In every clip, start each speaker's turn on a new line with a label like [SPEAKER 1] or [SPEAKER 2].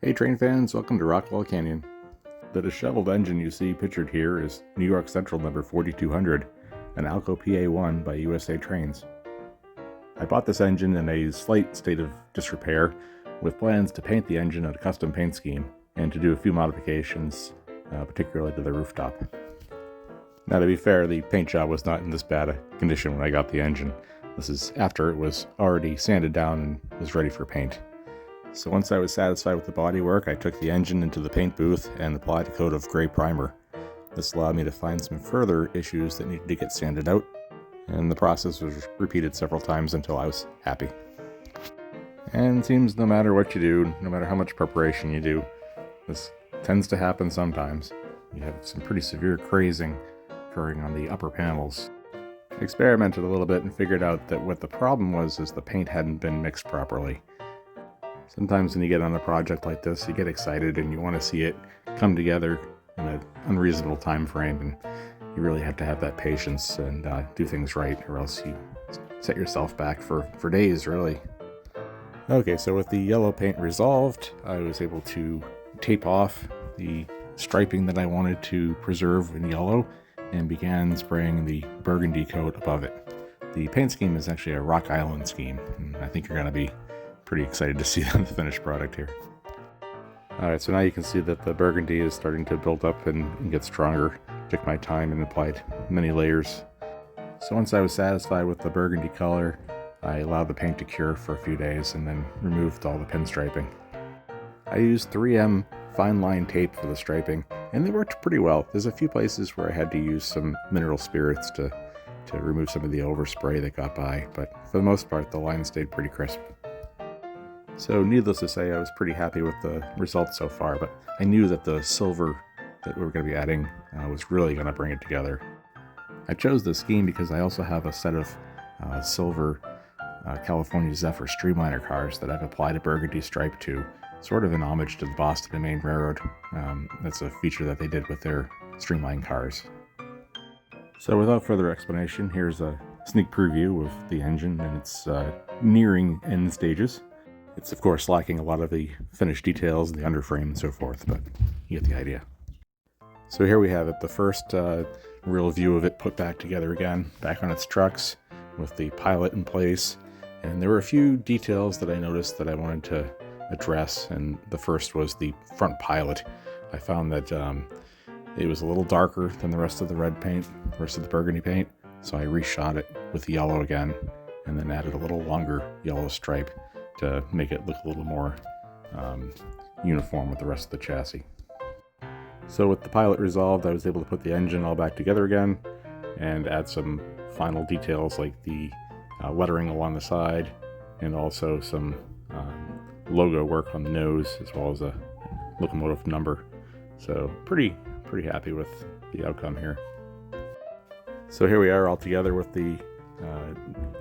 [SPEAKER 1] Hey train fans, welcome to Rockwall Canyon. The disheveled engine you see pictured here is New York Central number 4200, an Alco PA1 by USA Trains. I bought this engine in a slight state of disrepair, with plans to paint the engine in a custom paint scheme and to do a few modifications, particularly to the rooftop. Now to be fair, the paint job was not in this bad a condition when I got the engine. This is after it was already sanded down and was ready for paint. So once I was satisfied with the bodywork, I took the engine into the paint booth and applied a coat of gray primer. This allowed me to find some further issues that needed to get sanded out, and the process was repeated several times until I was happy. And it seems no matter what you do, no matter how much preparation you do, this tends to happen sometimes. You have some pretty severe crazing occurring on the upper panels. I experimented a little bit and figured out that what the problem was is the paint hadn't been mixed properly. Sometimes when you get on a project like this, you get excited and you want to see it come together in an unreasonable time frame, and you really have to have that patience and do things right, or else you set yourself back for days, really. Okay, so with the yellow paint resolved, I was able to tape off the striping that I wanted to preserve in yellow and began spraying the burgundy coat above it. The paint scheme is actually a Rock Island scheme, and I think you're going to be pretty excited to see the finished product here. Alright, so now you can see that the burgundy is starting to build up and get stronger. Took my time and applied many layers. So once I was satisfied with the burgundy color, I allowed the paint to cure for a few days and then removed all the pinstriping. I used 3M fine line tape for the striping, and they worked pretty well. There's a few places where I had to use some mineral spirits to remove some of the overspray that got by, but for the most part the line stayed pretty crisp. So needless to say, I was pretty happy with the results so far, but I knew that the silver that we were going to be adding was really going to bring it together. I chose this scheme because I also have a set of silver California Zephyr streamliner cars that I've applied a burgundy stripe to, sort of in homage to the Boston and Maine Railroad. That's a feature that they did with their streamline cars. So without further explanation, here's a sneak preview of the engine and its nearing end stages. It's of course lacking a lot of the finished details, the underframe and so forth, but you get the idea. So here we have it, the first real view of it put back together again, back on its trucks with the pilot in place. And there were a few details that I noticed that I wanted to address, and the first was the front pilot. I found that it was a little darker than the rest of the red paint, the rest of the burgundy paint, so I reshot it with the yellow again, and then added a little longer yellow stripe to make it look a little more uniform with the rest of the chassis. So with the pilot resolved, I was able to put the engine all back together again and add some final details like the lettering along the side, and also some logo work on the nose, as well as a locomotive number. So pretty happy with the outcome here. So here we are all together with the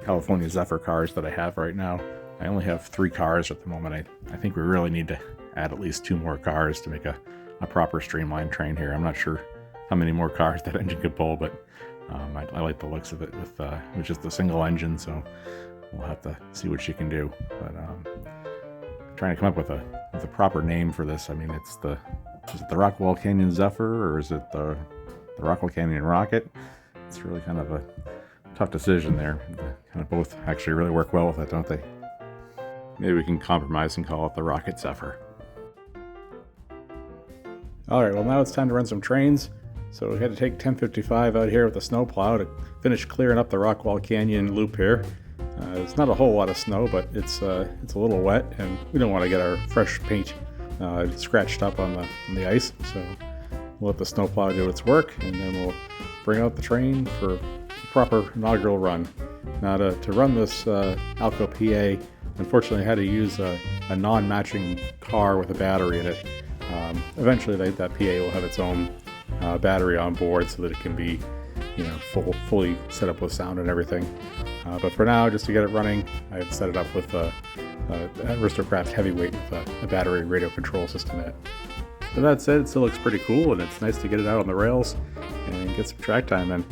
[SPEAKER 1] California Zephyr cars that I have right now. I only have 3 cars at the moment. I think we really need to add at least 2 more cars to make a proper streamline train here. I'm not sure how many more cars that engine could pull, but I like the looks of it with just a single engine, so we'll have to see what she can do. But trying to come up with a proper name for this. I mean, is it the Rockwall Canyon Zephyr, or is it the Rockwall Canyon Rocket? It's really kind of a tough decision there. They kind of both actually really work well with it, don't they? Maybe we can compromise and call it the Rocket Zephyr. Alright, well now it's time to run some trains. So we had to take 1055 out here with the snowplow to finish clearing up the Rockwall Canyon loop here. It's not a whole lot of snow, but it's a little wet, and we don't want to get our fresh paint scratched up on the ice. So we'll let the snowplow do its work, and then we'll bring out the train for a proper inaugural run. Now to run this Alco PA, unfortunately I had to use a non-matching car with a battery in it. Eventually that PA will have its own battery on board so that it can be, fully set up with sound and everything. But for now, just to get it running, I've set it up with a AristoCraft heavyweight with a battery radio control system in it. But that said, it still looks pretty cool, and it's nice to get it out on the rails and get some track time in.